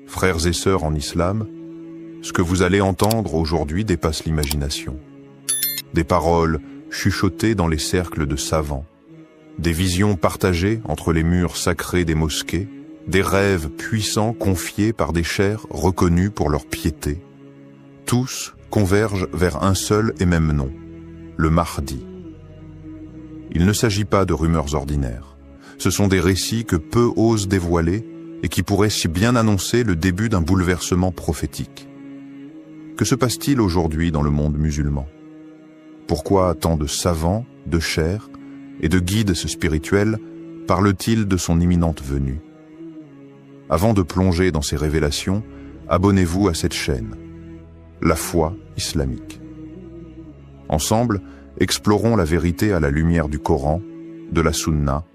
Frères et sœurs en islam, ce que vous allez entendre aujourd'hui dépasse l'imagination. Des paroles chuchotées dans les cercles de savants, des visions partagées entre les murs sacrés des mosquées, des rêves puissants confiés par des chers reconnus pour leur piété. Tous convergent vers un seul et même nom, le Mahdi. Il ne s'agit pas de rumeurs ordinaires. Ce sont des récits que peu osent dévoiler et qui pourraient si bien annoncer le début d'un bouleversement prophétique. Que se passe-t-il aujourd'hui dans le monde musulman? Pourquoi tant de savants, de chers et de guides spirituels parlent-ils de son imminente venue? Avant de plonger dans ces révélations, abonnez-vous à cette chaîne, La Foi Islamique. Ensemble, explorons la vérité à la lumière du Coran, de la Sunna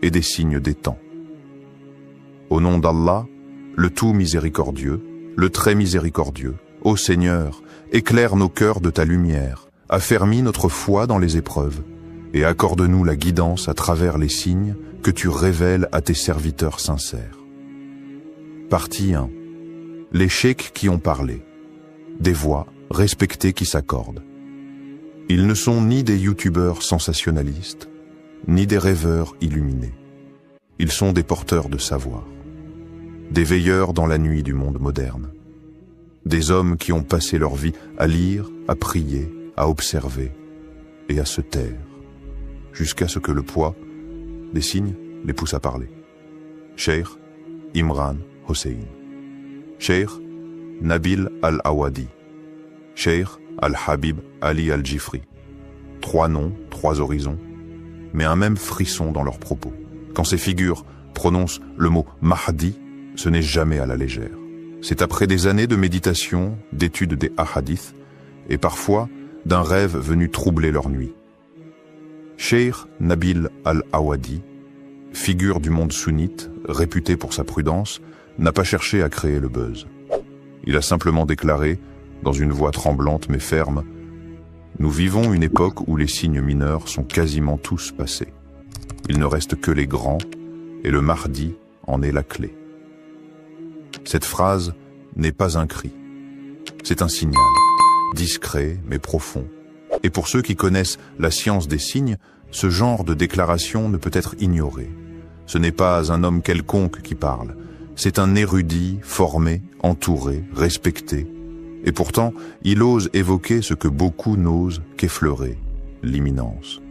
et des signes des temps. Au nom d'Allah, le tout miséricordieux, le très miséricordieux, ô Seigneur, éclaire nos cœurs de ta lumière, affermis notre foi dans les épreuves, et accorde-nous la guidance à travers les signes que tu révèles à tes serviteurs sincères. Partie 1. Les cheikhs qui ont parlé. Des voix respectées qui s'accordent. Ils ne sont ni des youtubeurs sensationnalistes, ni des rêveurs illuminés. Ils sont des porteurs de savoir, des veilleurs dans la nuit du monde moderne, des hommes qui ont passé leur vie à lire, à prier, à observer et à se taire, jusqu'à ce que le poids des signes les pousse à parler. Cheikh Imran Hossein, Cheikh Nabil Al-Awadi, Cheikh Al-Habib Ali Al-Jifri. 3 noms, 3 horizons, mais un même frisson dans leurs propos. Quand ces figures prononcent le mot Mahdi, ce n'est jamais à la légère. C'est après des années de méditation, d'étude des hadiths, et parfois d'un rêve venu troubler leur nuit. Cheikh Nabil Al-Awadi, figure du monde sunnite, réputé pour sa prudence, n'a pas cherché à créer le buzz. Il a simplement déclaré, dans une voix tremblante mais ferme, « Nous vivons une époque où les signes mineurs sont quasiment tous passés. Il ne reste que les grands, et le Mahdi en est la clé. » Cette phrase n'est pas un cri. C'est un signal, discret mais profond. Et pour ceux qui connaissent la science des signes, ce genre de déclaration ne peut être ignoré. Ce n'est pas un homme quelconque qui parle. C'est un érudit, formé, entouré, respecté. Et pourtant, il ose évoquer ce que beaucoup n'osent qu'effleurer, l'imminence.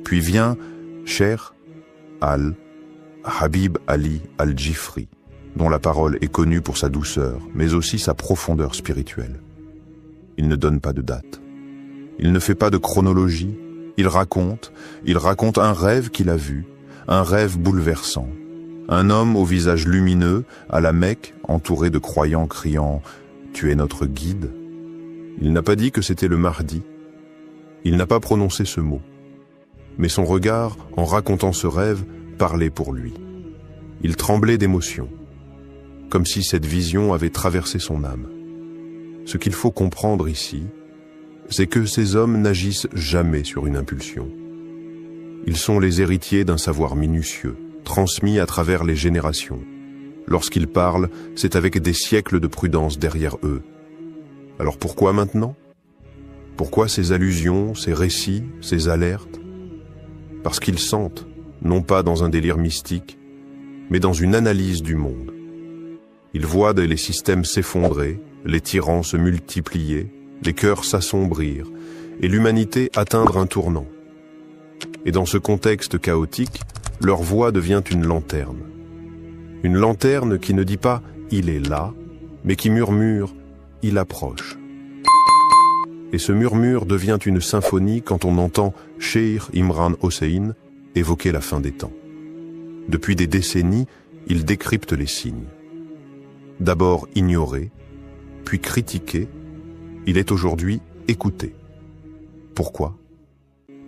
Puis vient Cheikh Al-Habib Ali Al-Jifri, dont la parole est connue pour sa douceur, mais aussi sa profondeur spirituelle. Il ne donne pas de date. Il ne fait pas de chronologie. Il raconte un rêve qu'il a vu, un rêve bouleversant. Un homme au visage lumineux, à la Mecque, entouré de croyants criant « Tu es notre guide ». Il n'a pas dit que c'était le Mahdi. Il n'a pas prononcé ce mot. Mais son regard, en racontant ce rêve, parlait pour lui. Il tremblait d'émotion, comme si cette vision avait traversé son âme. Ce qu'il faut comprendre ici, c'est que ces hommes n'agissent jamais sur une impulsion. Ils sont les héritiers d'un savoir minutieux, transmis à travers les générations. Lorsqu'ils parlent, c'est avec des siècles de prudence derrière eux. Alors pourquoi maintenant? Pourquoi ces allusions, ces récits, ces alertes? Parce qu'ils sentent, non pas dans un délire mystique, mais dans une analyse du monde. Ils voient les systèmes s'effondrer, les tyrans se multiplier, les cœurs s'assombrir, et l'humanité atteindre un tournant. Et dans ce contexte chaotique, leur voix devient une lanterne. Une lanterne qui ne dit pas « il est là », mais qui murmure « il approche ». Et ce murmure devient une symphonie quand on entend Cheikh Imran Hossein évoquer la fin des temps. Depuis des décennies, il décrypte les signes. D'abord ignoré, puis critiqué, il est aujourd'hui écouté. Pourquoi?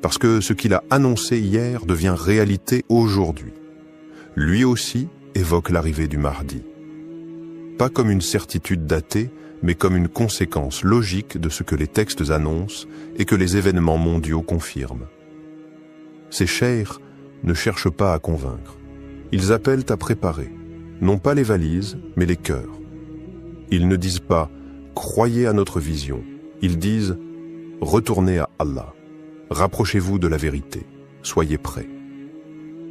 Parce que ce qu'il a annoncé hier devient réalité aujourd'hui. Lui aussi évoque l'arrivée du Mahdi. Pas comme une certitude datée, mais comme une conséquence logique de ce que les textes annoncent et que les événements mondiaux confirment. Ces cheikhs ne cherchent pas à convaincre. Ils appellent à préparer. non pas les valises, mais les cœurs. Ils ne disent pas « croyez à notre vision », ils disent « retournez à Allah, rapprochez-vous de la vérité, soyez prêts ».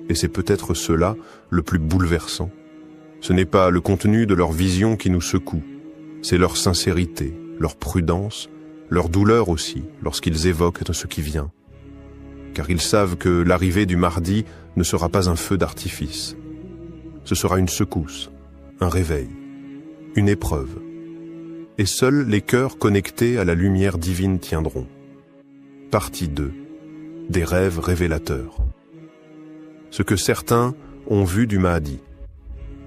Et c'est peut-être cela le plus bouleversant. Ce n'est pas le contenu de leur vision qui nous secoue, c'est leur sincérité, leur prudence, leur douleur aussi lorsqu'ils évoquent ce qui vient. Car ils savent que l'arrivée du Mahdi ne sera pas un feu d'artifice. Ce sera une secousse, un réveil, une épreuve. Et seuls les cœurs connectés à la lumière divine tiendront. Partie 2. Des rêves révélateurs. Ce que certains ont vu du Mahdi.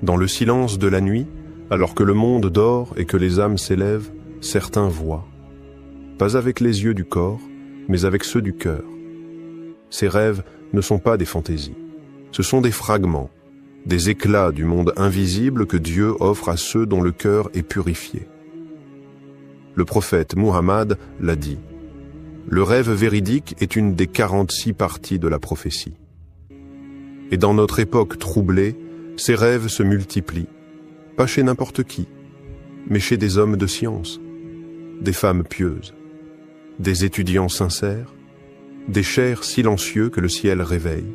Dans le silence de la nuit, alors que le monde dort et que les âmes s'élèvent, certains voient. Pas avec les yeux du corps, mais avec ceux du cœur. Ces rêves ne sont pas des fantaisies. Ce sont des fragments, des éclats du monde invisible que Dieu offre à ceux dont le cœur est purifié. Le prophète Muhammad l'a dit. Le rêve véridique est une des 46 parties de la prophétie. Et dans notre époque troublée, ces rêves se multiplient, pas chez n'importe qui, mais chez des hommes de science, des femmes pieuses, des étudiants sincères, des chers silencieux que le ciel réveille.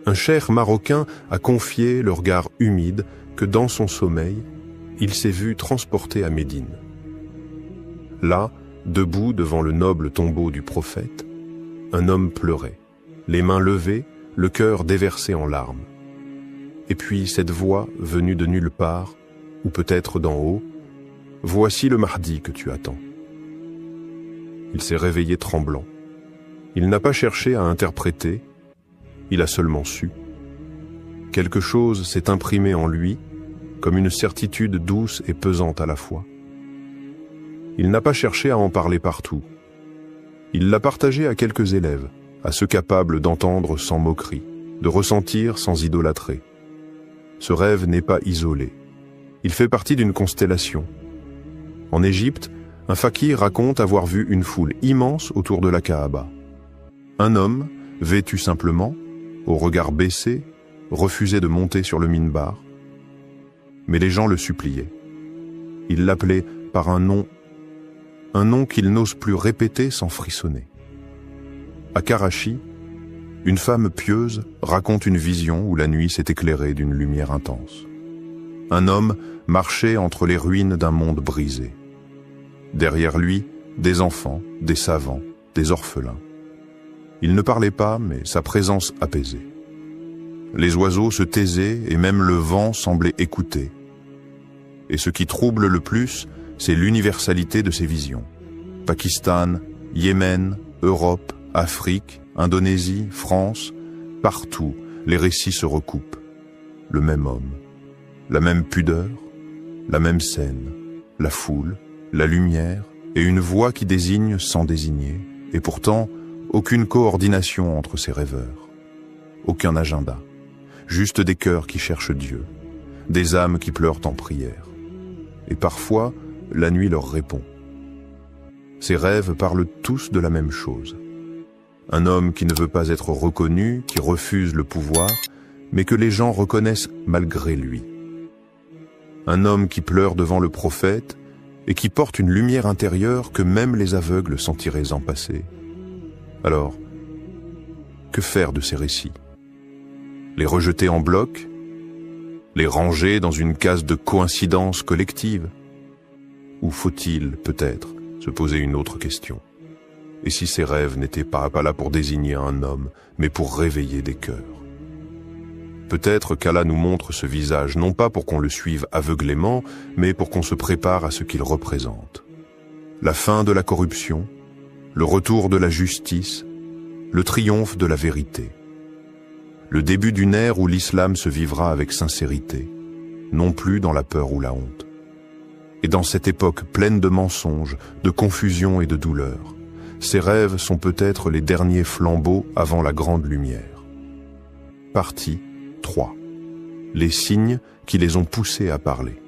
Un cheikh marocain a confié le regard humide que dans son sommeil, il s'est vu transporté à Médine. Là, debout devant le noble tombeau du prophète, un homme pleurait, les mains levées, le cœur déversé en larmes. Et puis cette voix venue de nulle part, ou peut-être d'en haut, « Voici le Mahdi que tu attends ». Il s'est réveillé tremblant. Il n'a pas cherché à interpréter, il a seulement su. Quelque chose s'est imprimé en lui, comme une certitude douce et pesante à la fois. Il n'a pas cherché à en parler partout. Il l'a partagé à quelques élèves, à ceux capables d'entendre sans moquerie, de ressentir sans idolâtrer. Ce rêve n'est pas isolé. Il fait partie d'une constellation. En Égypte, un fakir raconte avoir vu une foule immense autour de la Kaaba. Un homme, vêtu simplement, au regard baissé, refusait de monter sur le minbar. Mais les gens le suppliaient. Ils l'appelaient par un nom qu'il n'ose plus répéter sans frissonner. À Karachi, une femme pieuse raconte une vision où la nuit s'est éclairée d'une lumière intense. Un homme marchait entre les ruines d'un monde brisé. Derrière lui, des enfants, des savants, des orphelins. Il ne parlait pas, mais sa présence apaisait. Les oiseaux se taisaient et même le vent semblait écouter. Et ce qui trouble le plus, c'est l'universalité de ces visions. Pakistan, Yémen, Europe, Afrique, Indonésie, France, partout, les récits se recoupent. Le même homme, la même pudeur, la même scène, la foule, la lumière et une voix qui désigne sans désigner, et pourtant aucune coordination entre ces rêveurs, aucun agenda, juste des cœurs qui cherchent Dieu, des âmes qui pleurent en prière. Et parfois, la nuit leur répond. Ces rêves parlent tous de la même chose. Un homme qui ne veut pas être reconnu, qui refuse le pouvoir, mais que les gens reconnaissent malgré lui. Un homme qui pleure devant le prophète et qui porte une lumière intérieure que même les aveugles sentiraient en passer. Alors, que faire de ces récits? Les rejeter en bloc? Les ranger dans une case de coïncidence collective? Ou faut-il, peut-être, se poser une autre question? Et si ces rêves n'étaient pas là pour désigner un homme, mais pour réveiller des cœurs? Peut-être qu'Allah nous montre ce visage, non pas pour qu'on le suive aveuglément, mais pour qu'on se prépare à ce qu'il représente. La fin de la corruption, le retour de la justice, le triomphe de la vérité. Le début d'une ère où l'islam se vivra avec sincérité, non plus dans la peur ou la honte. Et dans cette époque pleine de mensonges, de confusion et de douleur, ces rêves sont peut-être les derniers flambeaux avant la grande lumière. Partie 3. Les signes qui les ont poussés à parler.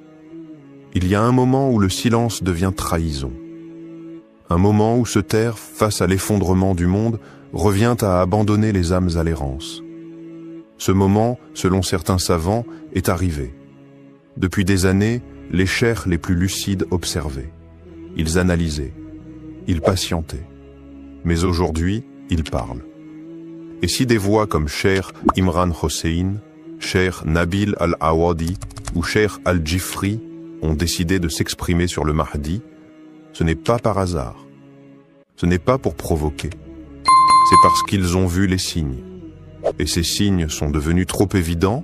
Il y a un moment où le silence devient trahison. Un moment où se taire face à l'effondrement du monde revient à abandonner les âmes à l'errance. Ce moment, selon certains savants, est arrivé. Depuis des années, les cheikhs les plus lucides observaient. Ils analysaient. Ils patientaient. Mais aujourd'hui, ils parlent. Et si des voix comme Cheikh Imran Hossein, Cheikh Nabil Al-Awadi ou Cheikh Al-Jifri ont décidé de s'exprimer sur le Mahdi, ce n'est pas par hasard. Ce n'est pas pour provoquer. C'est parce qu'ils ont vu les signes. Et ces signes sont devenus trop évidents,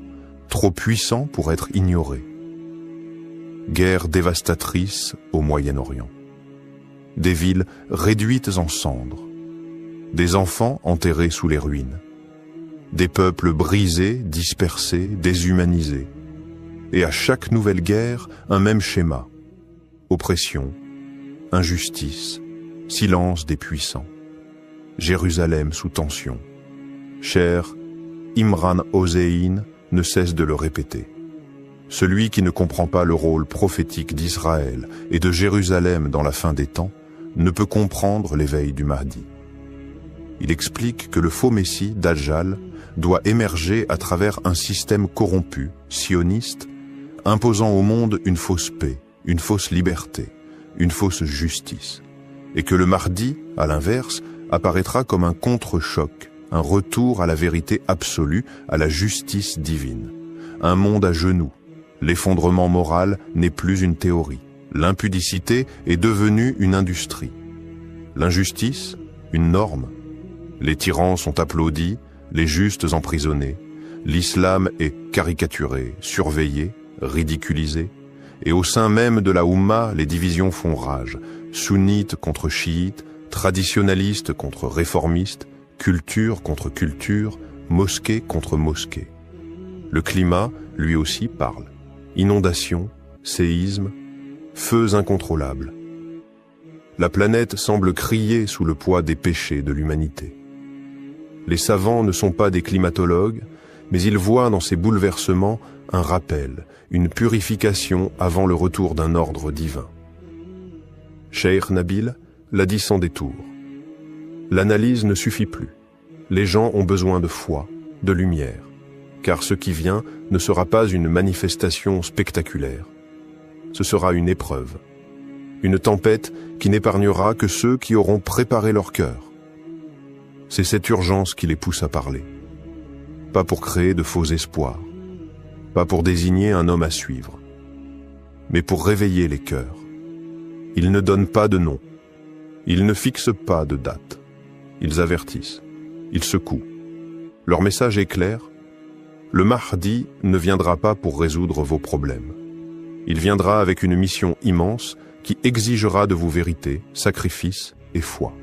trop puissants pour être ignorés. Guerre dévastatrice au Moyen-Orient. Des villes réduites en cendres. Des enfants enterrés sous les ruines. Des peuples brisés, dispersés, déshumanisés. Et à chaque nouvelle guerre, un même schéma. Oppression, injustice, silence des puissants. Jérusalem sous tension. Cheikh Imran Hossein ne cesse de le répéter. Celui qui ne comprend pas le rôle prophétique d'Israël et de Jérusalem dans la fin des temps ne peut comprendre l'éveil du Mahdi. Il explique que le faux Messie, Dajjal, doit émerger à travers un système corrompu, sioniste, imposant au monde une fausse paix, une fausse liberté, une fausse justice. Et que le Mahdi, à l'inverse, apparaîtra comme un contre-choc, un retour à la vérité absolue, à la justice divine. Un monde à genoux. L'effondrement moral n'est plus une théorie. L'impudicité est devenue une industrie. L'injustice, une norme. Les tyrans sont applaudis, les justes emprisonnés. L'islam est caricaturé, surveillé, ridiculisé. Et au sein même de la Oumma, les divisions font rage. Sunnites contre chiites, traditionnalistes contre réformistes, culture contre culture, mosquée contre mosquée. Le climat, lui aussi, parle. Inondations, séismes, feux incontrôlables. La planète semble crier sous le poids des péchés de l'humanité. Les savants ne sont pas des climatologues, mais ils voient dans ces bouleversements un rappel, une purification avant le retour d'un ordre divin. Cheikh Nabil l'a dit sans détour. L'analyse ne suffit plus. Les gens ont besoin de foi, de lumière, car ce qui vient ne sera pas une manifestation spectaculaire. Ce sera une épreuve, une tempête qui n'épargnera que ceux qui auront préparé leur cœur. C'est cette urgence qui les pousse à parler. Pas pour créer de faux espoirs, pas pour désigner un homme à suivre, mais pour réveiller les cœurs. Ils ne donnent pas de nom, ils ne fixent pas de date, ils avertissent, ils secouent. Leur message est clair, le Mahdi ne viendra pas pour résoudre vos problèmes. Il viendra avec une mission immense qui exigera de vous vérité, sacrifice et foi.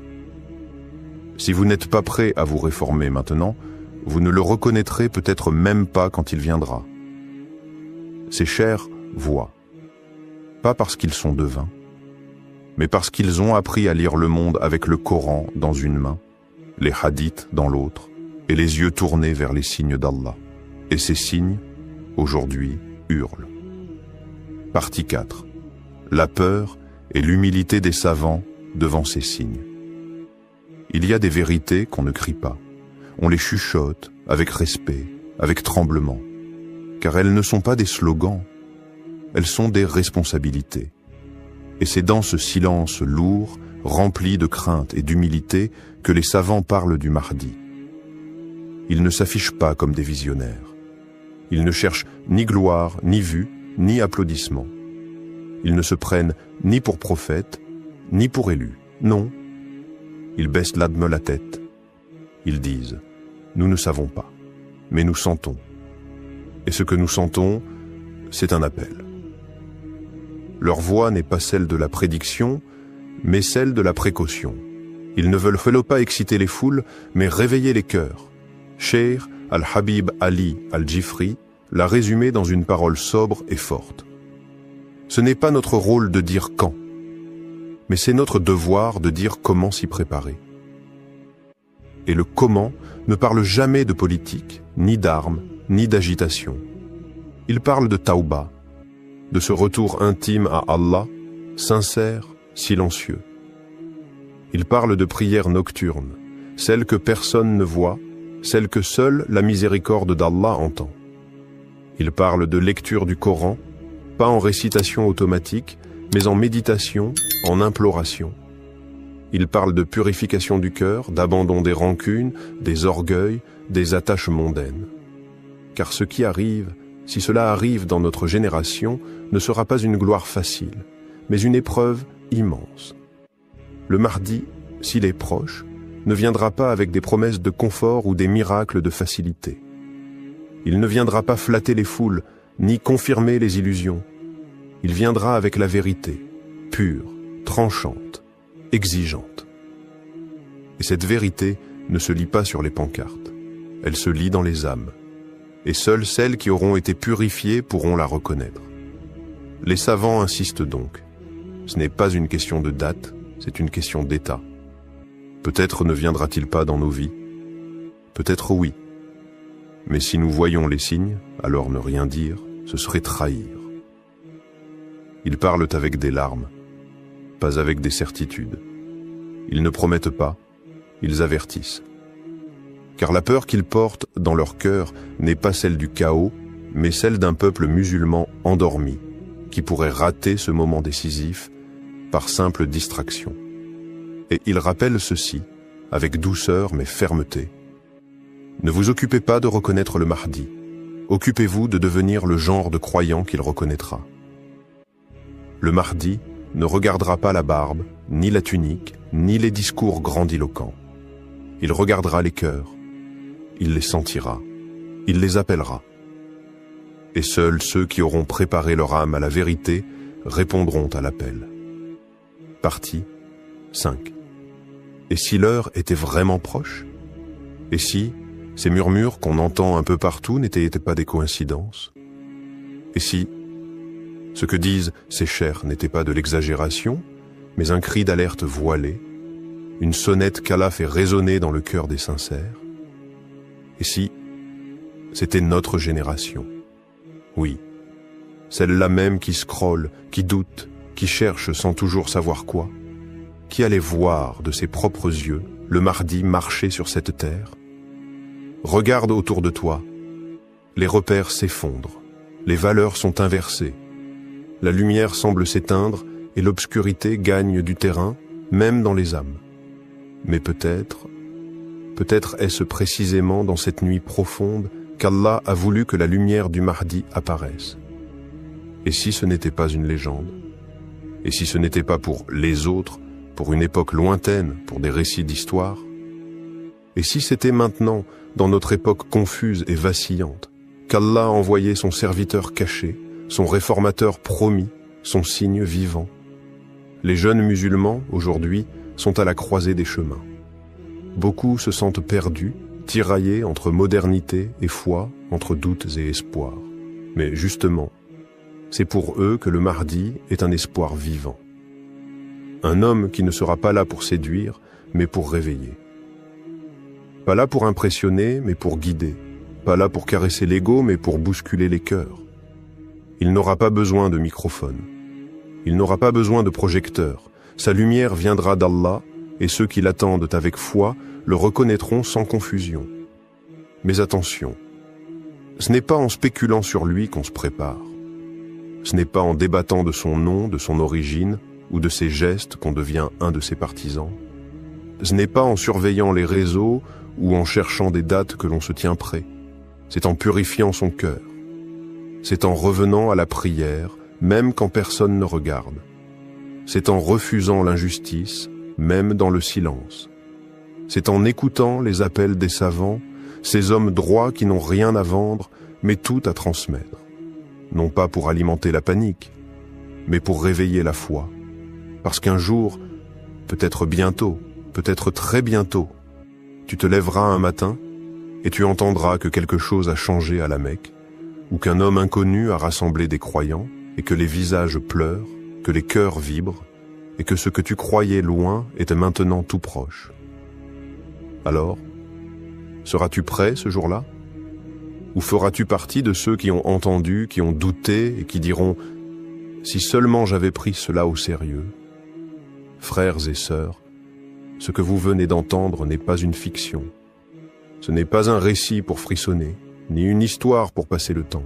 Si vous n'êtes pas prêt à vous réformer maintenant, vous ne le reconnaîtrez peut-être même pas quand il viendra. Ces chers voient, pas parce qu'ils sont devins, mais parce qu'ils ont appris à lire le monde avec le Coran dans une main, les hadiths dans l'autre, et les yeux tournés vers les signes d'Allah. Et ces signes, aujourd'hui, hurlent. Partie 4. La peur et l'humilité des savants devant ces signes. Il y a des vérités qu'on ne crie pas. On les chuchote avec respect, avec tremblement. Car elles ne sont pas des slogans, elles sont des responsabilités. Et c'est dans ce silence lourd, rempli de crainte et d'humilité, que les savants parlent du Mahdi. Ils ne s'affichent pas comme des visionnaires. Ils ne cherchent ni gloire, ni vue, ni applaudissements. Ils ne se prennent ni pour prophètes, ni pour élus. Non. Ils baissent l'âme la tête. Ils disent, nous ne savons pas, mais nous sentons. Et ce que nous sentons, c'est un appel. Leur voix n'est pas celle de la prédiction, mais celle de la précaution. Ils ne veulent pas exciter les foules, mais réveiller les cœurs. Cheikh Al-Habib Ali Al-Jifri l'a résumé dans une parole sobre et forte. Ce n'est pas notre rôle de dire quand, mais c'est notre devoir de dire comment s'y préparer. Et le comment ne parle jamais de politique, ni d'armes, ni d'agitation. Il parle de tauba, de ce retour intime à Allah, sincère, silencieux. Il parle de prières nocturnes, celles que personne ne voit, celle que seule la miséricorde d'Allah entend. Il parle de lecture du Coran, pas en récitation automatique, mais en méditation, en imploration. Il parle de purification du cœur, d'abandon des rancunes, des orgueils, des attaches mondaines. Car ce qui arrive, si cela arrive dans notre génération, ne sera pas une gloire facile, mais une épreuve immense. Le Mahdi, s'il est proche, ne viendra pas avec des promesses de confort ou des miracles de facilité. Il ne viendra pas flatter les foules, ni confirmer les illusions. Il viendra avec la vérité, pure, tranchante, exigeante. Et cette vérité ne se lit pas sur les pancartes, elle se lit dans les âmes. Et seules celles qui auront été purifiées pourront la reconnaître. Les savants insistent donc. Ce n'est pas une question de date, c'est une question d'état. Peut-être ne viendra-t-il pas dans nos vies. Peut-être oui. Mais si nous voyons les signes, alors ne rien dire, ce serait trahir. Ils parlent avec des larmes, pas avec des certitudes. Ils ne promettent pas, ils avertissent. Car la peur qu'ils portent dans leur cœur n'est pas celle du chaos, mais celle d'un peuple musulman endormi, qui pourrait rater ce moment décisif par simple distraction. Et ils rappellent ceci, avec douceur mais fermeté. Ne vous occupez pas de reconnaître le Mahdi, occupez-vous de devenir le genre de croyant qu'il reconnaîtra. Le Mahdi ne regardera pas la barbe, ni la tunique, ni les discours grandiloquents. Il regardera les cœurs, il les sentira, il les appellera. Et seuls ceux qui auront préparé leur âme à la vérité répondront à l'appel. Partie 5. Et si l'heure était vraiment proche? Et si ces murmures qu'on entend un peu partout n'étaient pas des coïncidences? Et si ce que disent ces chers n'était pas de l'exagération, mais un cri d'alerte voilé, une sonnette qu'Allah fait résonner dans le cœur des sincères? Et si c'était notre génération? Oui, celle-là même qui scrolle, qui doute, qui cherche sans toujours savoir quoi, qui allait voir de ses propres yeux le Mahdi marcher sur cette terre? Regarde autour de toi, les repères s'effondrent, les valeurs sont inversées, la lumière semble s'éteindre et l'obscurité gagne du terrain, même dans les âmes. Mais peut-être est-ce précisément dans cette nuit profonde qu'Allah a voulu que la lumière du Mahdi apparaisse. Et si ce n'était pas une légende? Et si ce n'était pas pour les autres, pour une époque lointaine, pour des récits d'histoire? Et si c'était maintenant, dans notre époque confuse et vacillante, qu'Allah a envoyé son serviteur caché, son réformateur promis, son signe vivant? Les jeunes musulmans, aujourd'hui, sont à la croisée des chemins. Beaucoup se sentent perdus, tiraillés entre modernité et foi, entre doutes et espoirs. Mais justement, c'est pour eux que le Mahdi est un espoir vivant. Un homme qui ne sera pas là pour séduire, mais pour réveiller. Pas là pour impressionner, mais pour guider. Pas là pour caresser l'ego, mais pour bousculer les cœurs. Il n'aura pas besoin de microphone. Il n'aura pas besoin de projecteur. Sa lumière viendra d'Allah, et ceux qui l'attendent avec foi le reconnaîtront sans confusion. Mais attention, ce n'est pas en spéculant sur lui qu'on se prépare. Ce n'est pas en débattant de son nom, de son origine, ou de ses gestes qu'on devient un de ses partisans. Ce n'est pas en surveillant les réseaux ou en cherchant des dates que l'on se tient prêt. C'est en purifiant son cœur. C'est en revenant à la prière, même quand personne ne regarde. C'est en refusant l'injustice, même dans le silence. C'est en écoutant les appels des savants, ces hommes droits qui n'ont rien à vendre, mais tout à transmettre. Non pas pour alimenter la panique, mais pour réveiller la foi. Parce qu'un jour, peut-être bientôt, peut-être très bientôt, tu te lèveras un matin et tu entendras que quelque chose a changé à la Mecque, ou qu'un homme inconnu a rassemblé des croyants, et que les visages pleurent, que les cœurs vibrent, et que ce que tu croyais loin était maintenant tout proche. Alors, seras-tu prêt ce jour-là? Ou feras-tu partie de ceux qui ont entendu, qui ont douté et qui diront « Si seulement j'avais pris cela au sérieux ». Frères et sœurs, ce que vous venez d'entendre n'est pas une fiction. Ce n'est pas un récit pour frissonner, ni une histoire pour passer le temps.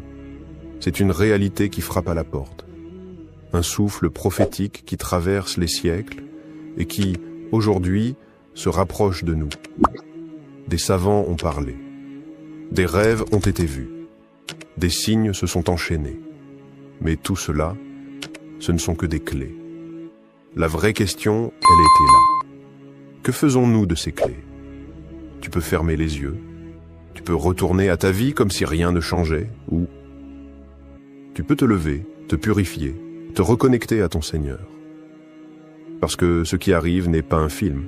C'est une réalité qui frappe à la porte. Un souffle prophétique qui traverse les siècles et qui, aujourd'hui, se rapproche de nous. Des savants ont parlé. Des rêves ont été vus. Des signes se sont enchaînés. Mais tout cela, ce ne sont que des clés. La vraie question, elle était là. Que faisons-nous de ces clés? Tu peux fermer les yeux. Tu peux retourner à ta vie comme si rien ne changeait, ou tu peux te lever, te purifier, te reconnecter à ton Seigneur. Parce que ce qui arrive n'est pas un film,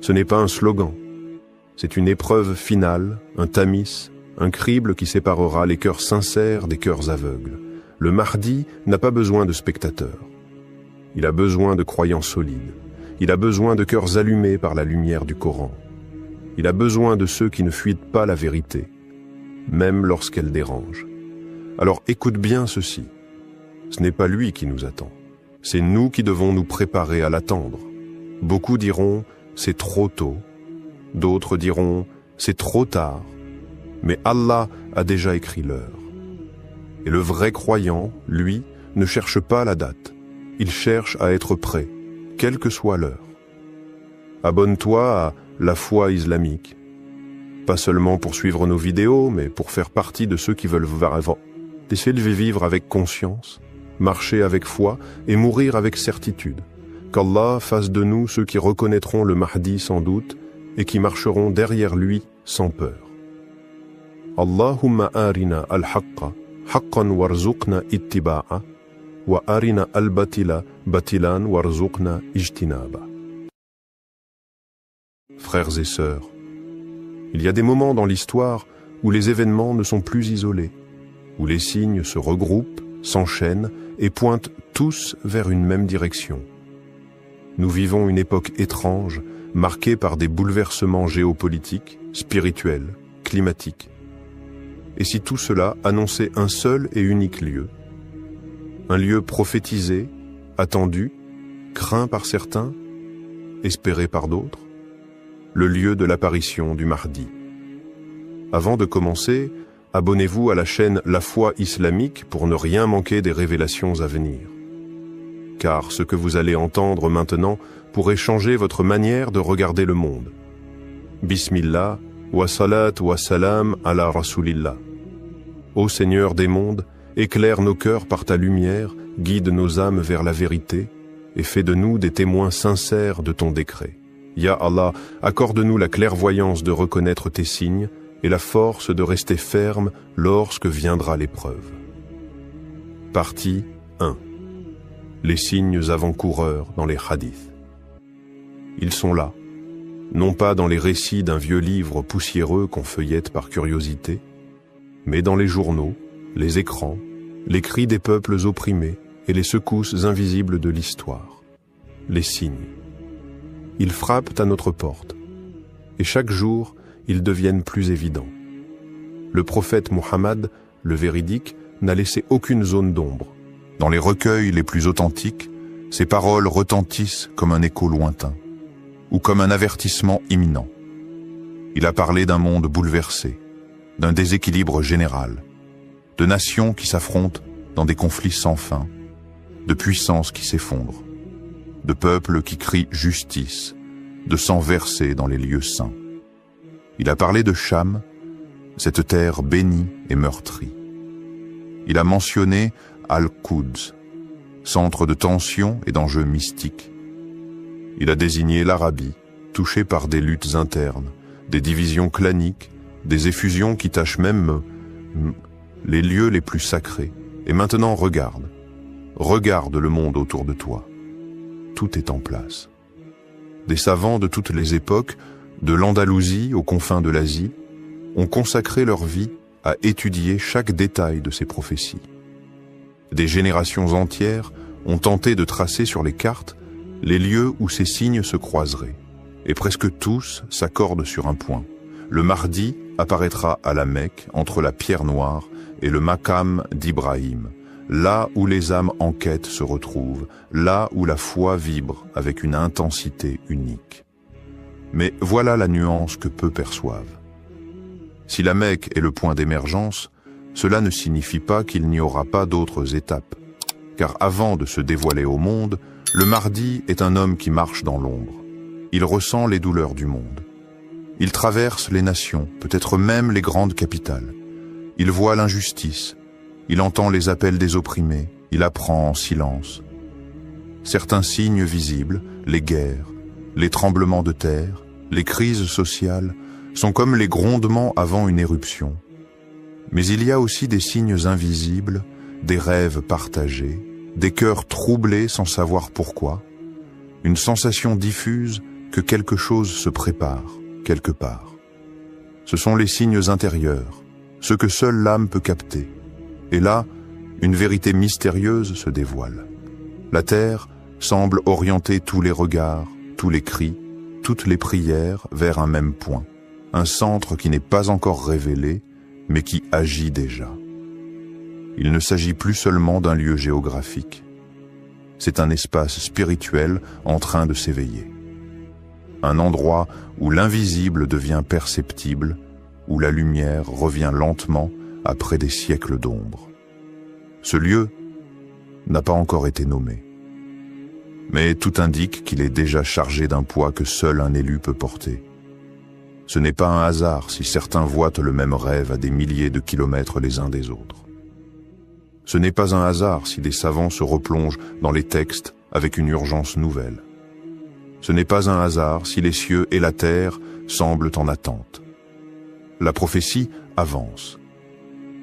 ce n'est pas un slogan. C'est une épreuve finale, un tamis, un crible qui séparera les cœurs sincères des cœurs aveugles. Le Mahdi n'a pas besoin de spectateurs. Il a besoin de croyants solides. Il a besoin de cœurs allumés par la lumière du Coran. Il a besoin de ceux qui ne fuient pas la vérité, même lorsqu'elle dérange. Alors écoute bien ceci. Ce n'est pas lui qui nous attend. C'est nous qui devons nous préparer à l'attendre. Beaucoup diront « c'est trop tôt ». D'autres diront « c'est trop tard ». Mais Allah a déjà écrit l'heure. Et le vrai croyant, lui, ne cherche pas la date. Il cherche à être prêt, quelle que soit l'heure. Abonne-toi à La Foi Islamique. Pas seulement pour suivre nos vidéos, mais pour faire partie de ceux qui veulent vivre avec conscience, marcher avec foi et mourir avec certitude. Qu'Allah fasse de nous ceux qui reconnaîtront le Mahdi sans doute et qui marcheront derrière lui sans peur. Allahumma arina al-haqqa haqqan warzuqna ittiba'a wa arina al-batila batilan warzuqna ijtinaba. Frères et sœurs, il y a des moments dans l'histoire où les événements ne sont plus isolés, où les signes se regroupent, s'enchaînent et pointent tous vers une même direction. Nous vivons une époque étrange, marquée par des bouleversements géopolitiques, spirituels, climatiques. Et si tout cela annonçait un seul et unique lieu, un lieu prophétisé, attendu, craint par certains, espéré par d'autres, le lieu de l'apparition du Mahdi. Avant de commencer, abonnez-vous à la chaîne La Foi Islamique pour ne rien manquer des révélations à venir. Car ce que vous allez entendre maintenant pourrait changer votre manière de regarder le monde. Bismillah, wa salat wa salam ala rasulillah. Ô Seigneur des mondes, éclaire nos cœurs par ta lumière, guide nos âmes vers la vérité et fais de nous des témoins sincères de ton décret. Ya Allah, accorde-nous la clairvoyance de reconnaître tes signes et la force de rester ferme lorsque viendra l'épreuve. Partie 1. Les signes avant-coureurs dans les hadiths. Ils sont là, non pas dans les récits d'un vieux livre poussiéreux qu'on feuillette par curiosité, mais dans les journaux, les écrans, les cris des peuples opprimés et les secousses invisibles de l'histoire. Les signes. Ils frappent à notre porte, et chaque jour, ils deviennent plus évidents. Le prophète Muhammad, le véridique, n'a laissé aucune zone d'ombre. Dans les recueils les plus authentiques, ses paroles retentissent comme un écho lointain, ou comme un avertissement imminent. Il a parlé d'un monde bouleversé, d'un déséquilibre général, de nations qui s'affrontent dans des conflits sans fin, de puissances qui s'effondrent, de peuples qui crient justice, de sang versé dans les lieux saints. Il a parlé de Cham, cette terre bénie et meurtrie. Il a mentionné Al-Quds, centre de tensions et d'enjeux mystiques. Il a désigné l'Arabie, touchée par des luttes internes, des divisions claniques, des effusions qui tachent même les lieux les plus sacrés. Et maintenant regarde le monde autour de toi. Tout est en place. Des savants de toutes les époques, de l'Andalousie aux confins de l'Asie, ont consacré leur vie à étudier chaque détail de ces prophéties. Des générations entières ont tenté de tracer sur les cartes les lieux où ces signes se croiseraient, et presque tous s'accordent sur un point. Le Mahdi apparaîtra à la Mecque entre la pierre noire et le Maqam d'Ibrahim, là où les âmes en quête se retrouvent, là où la foi vibre avec une intensité unique. Mais voilà la nuance que peu perçoivent. Si la Mecque est le point d'émergence, cela ne signifie pas qu'il n'y aura pas d'autres étapes. Car avant de se dévoiler au monde, le Mahdi est un homme qui marche dans l'ombre. Il ressent les douleurs du monde. Il traverse les nations, peut-être même les grandes capitales. Il voit l'injustice. Il entend les appels des opprimés. Il apprend en silence. Certains signes visibles, les guerres, les tremblements de terre, les crises sociales, sont comme les grondements avant une éruption. Mais il y a aussi des signes invisibles, des rêves partagés, des cœurs troublés sans savoir pourquoi, une sensation diffuse que quelque chose se prépare, quelque part. Ce sont les signes intérieurs, ceux que seule l'âme peut capter. Et là, une vérité mystérieuse se dévoile. La terre semble orienter tous les regards, tous les cris, toutes les prières vers un même point. Un centre qui n'est pas encore révélé, mais qui agit déjà. Il ne s'agit plus seulement d'un lieu géographique. C'est un espace spirituel en train de s'éveiller. Un endroit où l'invisible devient perceptible, où la lumière revient lentement après des siècles d'ombre. Ce lieu n'a pas encore été nommé. Mais tout indique qu'il est déjà chargé d'un poids que seul un élu peut porter. Ce n'est pas un hasard si certains voient le même rêve à des milliers de kilomètres les uns des autres. Ce n'est pas un hasard si des savants se replongent dans les textes avec une urgence nouvelle. Ce n'est pas un hasard si les cieux et la terre semblent en attente. La prophétie avance.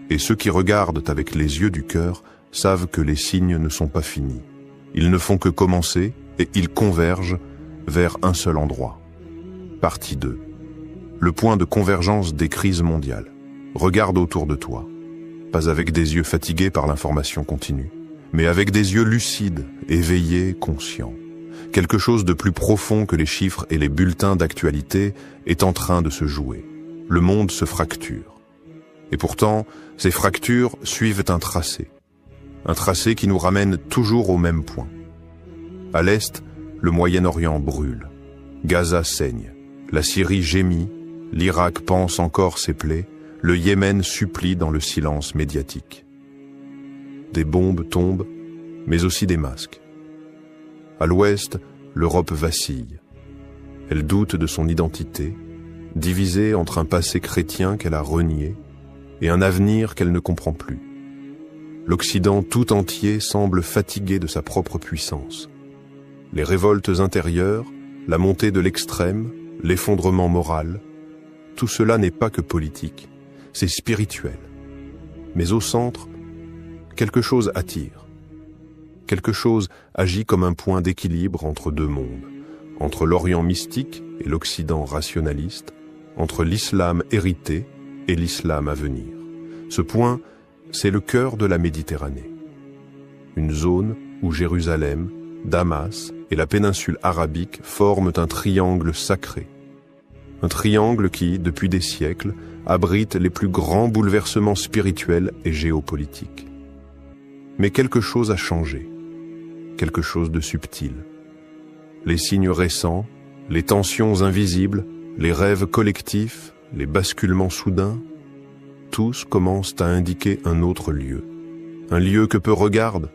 Et ceux qui regardent avec les yeux du cœur savent que les signes ne sont pas finis. Ils ne font que commencer et ils convergent vers un seul endroit. Partie 2. Le point de convergence des crises mondiales. Regarde autour de toi. Pas avec des yeux fatigués par l'information continue, mais avec des yeux lucides, éveillés, conscients. Quelque chose de plus profond que les chiffres et les bulletins d'actualité est en train de se jouer. Le monde se fracture. Et pourtant, ces fractures suivent un tracé. Un tracé qui nous ramène toujours au même point. À l'est, le Moyen-Orient brûle. Gaza saigne. La Syrie gémit. L'Irak pense encore ses plaies. Le Yémen supplie dans le silence médiatique. Des bombes tombent, mais aussi des masques. À l'ouest, l'Europe vacille. Elle doute de son identité, divisée entre un passé chrétien qu'elle a renié et un avenir qu'elle ne comprend plus. L'Occident tout entier semble fatigué de sa propre puissance. Les révoltes intérieures, la montée de l'extrême, l'effondrement moral, tout cela n'est pas que politique, c'est spirituel. Mais au centre, quelque chose attire. Quelque chose agit comme un point d'équilibre entre deux mondes, entre l'Orient mystique et l'Occident rationaliste, entre l'islam hérité et l'islam à venir. Ce point, c'est le cœur de la Méditerranée. Une zone où Jérusalem, Damas et la péninsule arabique forment un triangle sacré. Un triangle qui, depuis des siècles, abrite les plus grands bouleversements spirituels et géopolitiques. Mais quelque chose a changé, quelque chose de subtil. Les signes récents, les tensions invisibles, les rêves collectifs, les basculements soudains, tous commencent à indiquer un autre lieu. Un lieu que peu regardent,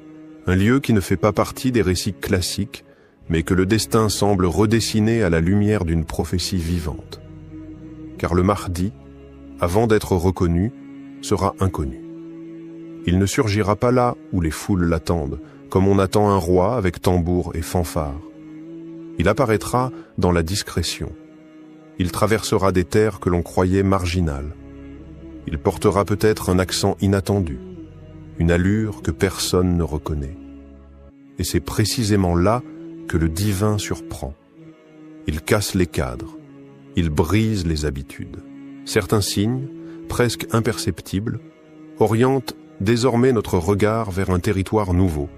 un lieu qui ne fait pas partie des récits classiques, mais que le destin semble redessiner à la lumière d'une prophétie vivante. Car le Mahdi, avant d'être reconnu, sera inconnu. Il ne surgira pas là où les foules l'attendent, comme on attend un roi avec tambour et fanfare. Il apparaîtra dans la discrétion. Il traversera des terres que l'on croyait marginales. Il portera peut-être un accent inattendu, une allure que personne ne reconnaît. Et c'est précisément là que le divin surprend. Il casse les cadres, il brise les habitudes. Certains signes, presque imperceptibles, orientent désormais notre regard vers un territoire nouveau,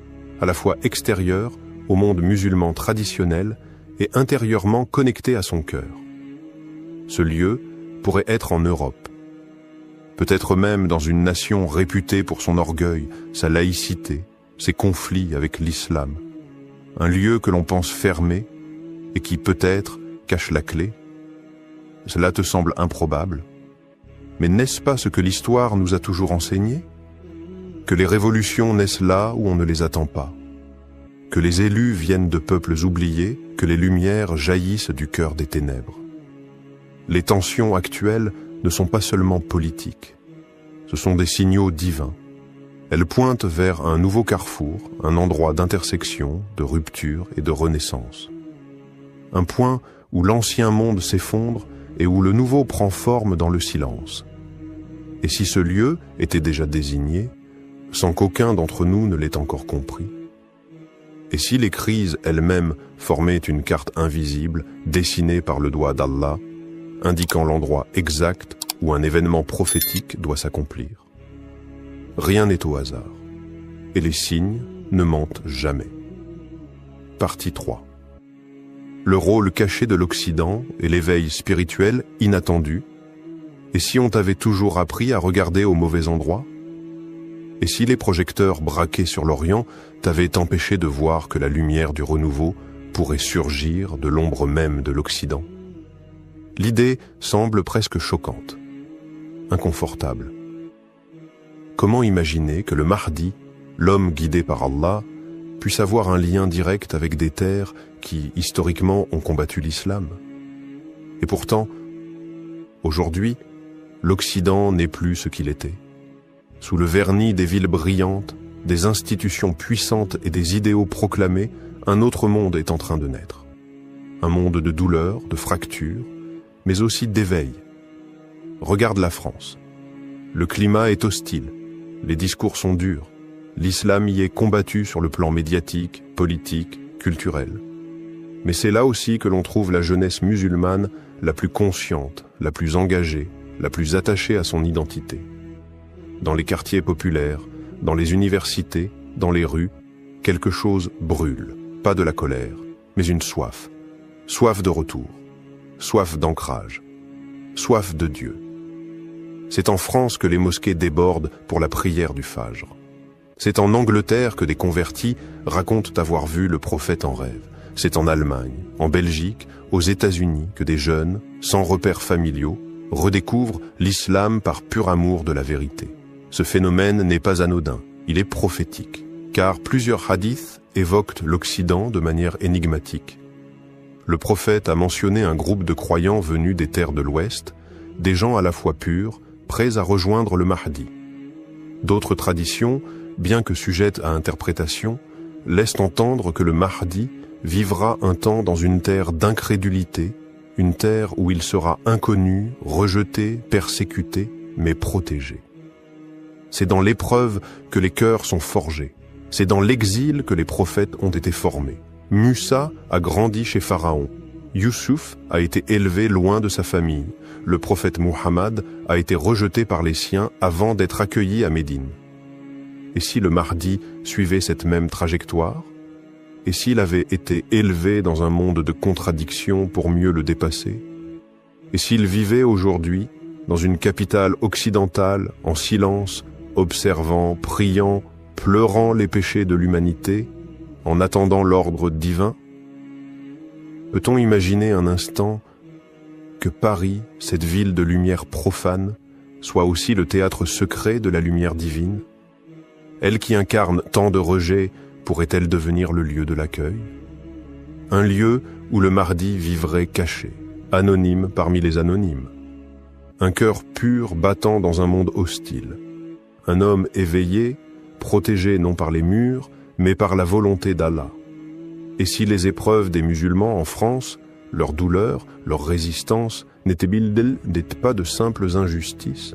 à la fois extérieur au monde musulman traditionnel et intérieurement connecté à son cœur. Ce lieu pourrait être en Europe, peut-être même dans une nation réputée pour son orgueil, sa laïcité, ses conflits avec l'islam. Un lieu que l'on pense fermé et qui peut-être cache la clé. Cela te semble improbable? Mais n'est-ce pas ce que l'histoire nous a toujours enseigné? Que les révolutions naissent là où on ne les attend pas. Que les élus viennent de peuples oubliés, que les lumières jaillissent du cœur des ténèbres. Les tensions actuelles ne sont pas seulement politiques. Ce sont des signaux divins. Elles pointent vers un nouveau carrefour, un endroit d'intersection, de rupture et de renaissance. Un point où l'ancien monde s'effondre et où le nouveau prend forme dans le silence. Et si ce lieu était déjà désigné, sans qu'aucun d'entre nous ne l'ait encore compris? Et si les crises elles-mêmes formaient une carte invisible, dessinée par le doigt d'Allah, indiquant l'endroit exact où un événement prophétique doit s'accomplir? Rien n'est au hasard, et les signes ne mentent jamais. Partie 3. Le rôle caché de l'Occident et l'éveil spirituel inattendu. Et si on t'avait toujours appris à regarder au mauvais endroit? Et si les projecteurs braqués sur l'Orient t'avaient empêché de voir que la lumière du renouveau pourrait surgir de l'ombre même de l'Occident? L'idée semble presque choquante, inconfortable. Comment imaginer que le Mahdi, l'homme guidé par Allah, puisse avoir un lien direct avec des terres qui, historiquement, ont combattu l'islam? Et pourtant, aujourd'hui, l'Occident n'est plus ce qu'il était. Sous le vernis des villes brillantes, des institutions puissantes et des idéaux proclamés, un autre monde est en train de naître. Un monde de douleur, de fractures, mais aussi d'éveil. Regarde la France. Le climat est hostile, les discours sont durs, l'islam y est combattu sur le plan médiatique, politique, culturel. Mais c'est là aussi que l'on trouve la jeunesse musulmane la plus consciente, la plus engagée, la plus attachée à son identité. Dans les quartiers populaires, dans les universités, dans les rues, quelque chose brûle, pas de la colère, mais une soif. Soif de retour, soif d'ancrage, soif de Dieu. C'est en France que les mosquées débordent pour la prière du Fajr. C'est en Angleterre que des convertis racontent avoir vu le prophète en rêve. C'est en Allemagne, en Belgique, aux États-Unis que des jeunes, sans repères familiaux, redécouvrent l'islam par pur amour de la vérité. Ce phénomène n'est pas anodin, il est prophétique, car plusieurs hadiths évoquent l'Occident de manière énigmatique. Le prophète a mentionné un groupe de croyants venus des terres de l'Ouest, des gens à la fois purs, prêts à rejoindre le Mahdi. D'autres traditions, bien que sujettes à interprétation, laissent entendre que le Mahdi vivra un temps dans une terre d'incrédulité, une terre où il sera inconnu, rejeté, persécuté, mais protégé. C'est dans l'épreuve que les cœurs sont forgés. C'est dans l'exil que les prophètes ont été formés. Musa a grandi chez Pharaon. Youssouf a été élevé loin de sa famille. Le prophète Muhammad a été rejeté par les siens avant d'être accueilli à Médine. Et si le Mahdi suivait cette même trajectoire? Et s'il avait été élevé dans un monde de contradictions pour mieux le dépasser? Et s'il vivait aujourd'hui dans une capitale occidentale, en silence, observant, priant, pleurant les péchés de l'humanité, en attendant l'ordre divin? Peut-on imaginer un instant que Paris, cette ville de lumière profane, soit aussi le théâtre secret de la lumière divine? Elle qui incarne tant de rejets, pourrait-elle devenir le lieu de l'accueil? Un lieu où le Mahdi vivrait caché, anonyme parmi les anonymes. Un cœur pur battant dans un monde hostile. Un homme éveillé, protégé non par les murs, mais par la volonté d'Allah. Et si les épreuves des musulmans en France, leur douleur, leur résistance, n'étaient pas de simples injustices,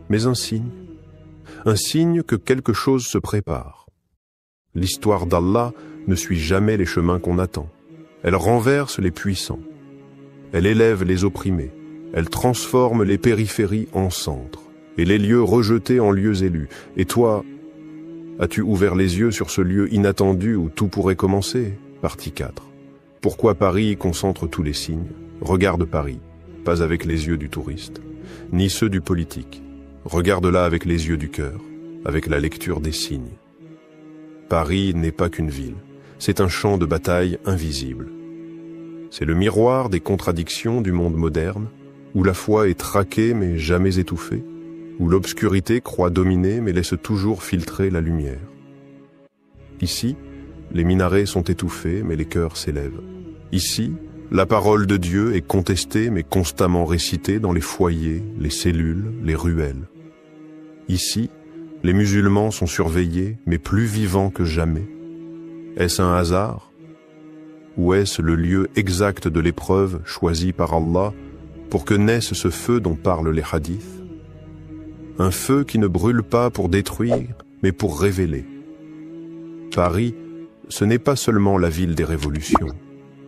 mais un signe que quelque chose se prépare. L'histoire d'Allah ne suit jamais les chemins qu'on attend. Elle renverse les puissants. Elle élève les opprimés. Elle transforme les périphéries en centres et les lieux rejetés en lieux élus. Et toi, as-tu ouvert les yeux sur ce lieu inattendu où tout pourrait commencer? Partie 4. Pourquoi Paris concentre tous les signes? Regarde Paris, pas avec les yeux du touriste, ni ceux du politique. Regarde-la avec les yeux du cœur, avec la lecture des signes. Paris n'est pas qu'une ville, c'est un champ de bataille invisible. C'est le miroir des contradictions du monde moderne, où la foi est traquée mais jamais étouffée. où l'obscurité croit dominer mais laisse toujours filtrer la lumière. Ici, les minarets sont étouffés mais les cœurs s'élèvent. Ici, la parole de Dieu est contestée mais constamment récitée dans les foyers, les cellules, les ruelles. Ici, les musulmans sont surveillés mais plus vivants que jamais. Est-ce un hasard? Ou est-ce le lieu exact de l'épreuve choisi par Allah pour que naisse ce feu dont parlent les hadiths? Un feu qui ne brûle pas pour détruire, mais pour révéler. Paris, ce n'est pas seulement la ville des révolutions,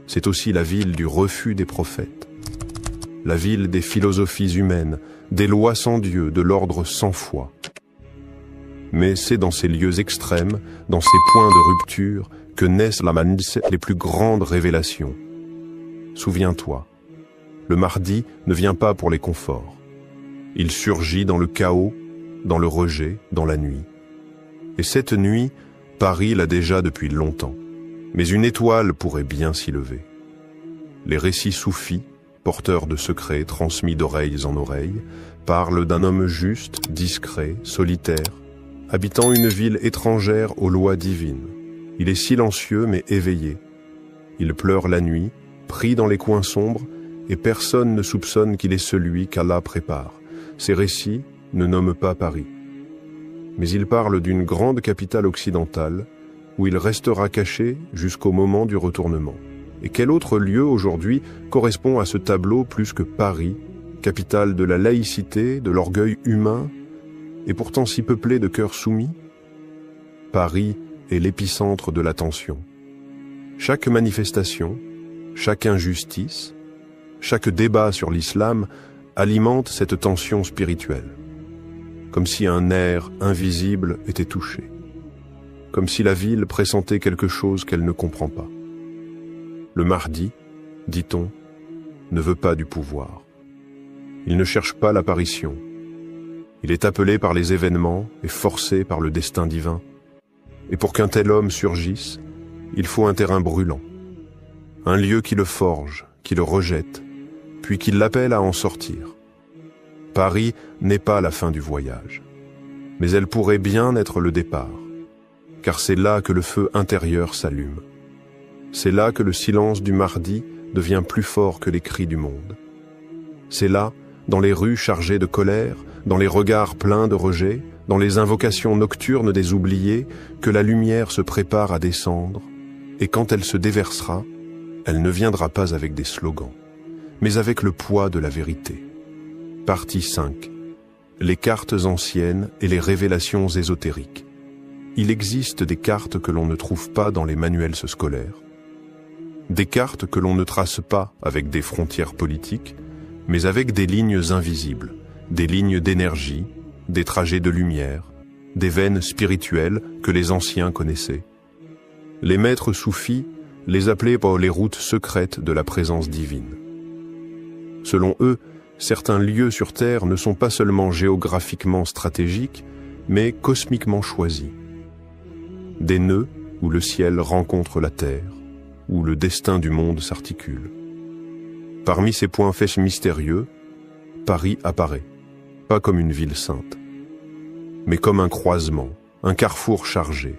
c'est aussi la ville du refus des prophètes, la ville des philosophies humaines, des lois sans Dieu, de l'ordre sans foi. Mais c'est dans ces lieux extrêmes, dans ces points de rupture, que naissent les plus grandes révélations. Souviens-toi, le Mahdi ne vient pas pour les conforts. Il surgit dans le chaos, dans le rejet, dans la nuit. Et cette nuit, Paris l'a déjà depuis longtemps. Mais une étoile pourrait bien s'y lever. Les récits soufis, porteurs de secrets transmis d'oreilles en oreilles, parlent d'un homme juste, discret, solitaire, habitant une ville étrangère aux lois divines. Il est silencieux mais éveillé. Il pleure la nuit, pris dans les coins sombres, et personne ne soupçonne qu'il est celui qu'Allah prépare. Ces récits ne nomment pas Paris. Mais ils parlent d'une grande capitale occidentale, où il restera caché jusqu'au moment du retournement. Et quel autre lieu aujourd'hui correspond à ce tableau plus que Paris, capitale de la laïcité, de l'orgueil humain, et pourtant si peuplée de cœurs soumis? Paris est l'épicentre de la tension. Chaque manifestation, chaque injustice, chaque débat sur l'islam alimente cette tension spirituelle, comme si un nerf invisible était touché, comme si la ville pressentait quelque chose qu'elle ne comprend pas. Le Mahdi, dit-on, ne veut pas du pouvoir. Il ne cherche pas l'apparition. Il est appelé par les événements et forcé par le destin divin. Et pour qu'un tel homme surgisse, il faut un terrain brûlant, un lieu qui le forge, qui le rejette, puis qui l'appelle à en sortir. Paris n'est pas la fin du voyage, mais elle pourrait bien être le départ, car c'est là que le feu intérieur s'allume. C'est là que le silence du Mahdi devient plus fort que les cris du monde. C'est là, dans les rues chargées de colère, dans les regards pleins de rejet, dans les invocations nocturnes des oubliés, que la lumière se prépare à descendre, et quand elle se déversera, elle ne viendra pas avec des slogans, mais avec le poids de la vérité. Partie 5. Les cartes anciennes et les révélations ésotériques. Il existe des cartes que l'on ne trouve pas dans les manuels scolaires, des cartes que l'on ne trace pas avec des frontières politiques, mais avec des lignes invisibles, des lignes d'énergie, des trajets de lumière, des veines spirituelles que les anciens connaissaient. Les maîtres soufis les appelaient par les routes secrètes de la présence divine. Selon eux, certains lieux sur Terre ne sont pas seulement géographiquement stratégiques, mais cosmiquement choisis. Des nœuds où le ciel rencontre la Terre, où le destin du monde s'articule. Parmi ces points faits mystérieux, Paris apparaît, pas comme une ville sainte, mais comme un croisement, un carrefour chargé,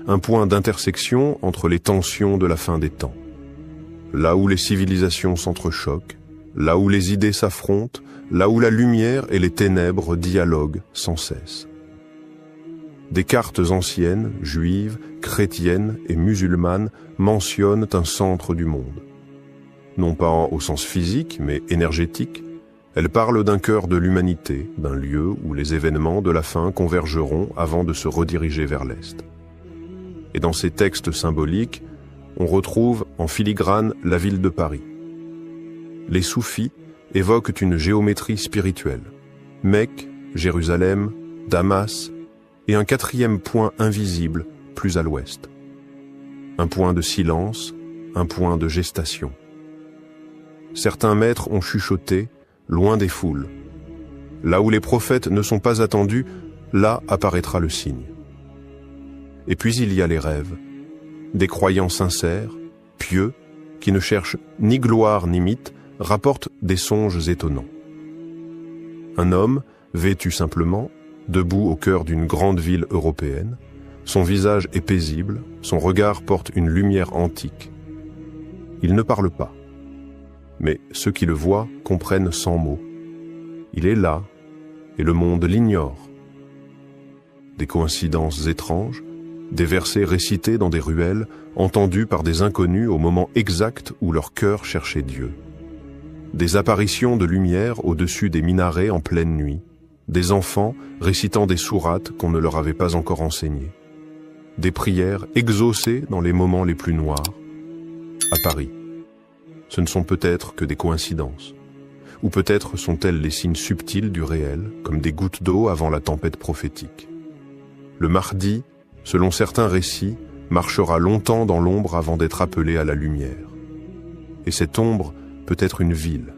un point d'intersection entre les tensions de la fin des temps. Là où les civilisations s'entrechoquent, là où les idées s'affrontent, là où la lumière et les ténèbres dialoguent sans cesse. Des cartes anciennes, juives, chrétiennes et musulmanes mentionnent un centre du monde. Non pas au sens physique, mais énergétique, elles parlent d'un cœur de l'humanité, d'un lieu où les événements de la fin convergeront avant de se rediriger vers l'Est. Et dans ces textes symboliques, on retrouve en filigrane la ville de Paris. Les soufis évoquent une géométrie spirituelle. Mecque, Jérusalem, Damas, et un quatrième point invisible plus à l'ouest. Un point de silence, un point de gestation. Certains maîtres ont chuchoté, loin des foules. Là où les prophètes ne sont pas attendus, là apparaîtra le signe. Et puis il y a les rêves, des croyants sincères, pieux, qui ne cherchent ni gloire ni mythe, rapportent des songes étonnants. Un homme, vêtu simplement, debout au cœur d'une grande ville européenne. Son visage est paisible, son regard porte une lumière antique. Il ne parle pas, mais ceux qui le voient comprennent sans mots. Il est là, et le monde l'ignore. Des coïncidences étranges, des versets récités dans des ruelles, entendus par des inconnus au moment exact où leur cœur cherchait Dieu. Des apparitions de lumière au-dessus des minarets en pleine nuit, des enfants récitant des sourates qu'on ne leur avait pas encore enseignées, des prières exaucées dans les moments les plus noirs. À Paris, ce ne sont peut-être que des coïncidences, ou peut-être sont-elles les signes subtils du réel, comme des gouttes d'eau avant la tempête prophétique. Le Mahdi, selon certains récits, marchera longtemps dans l'ombre avant d'être appelé à la lumière. Et cette ombre peut être une ville,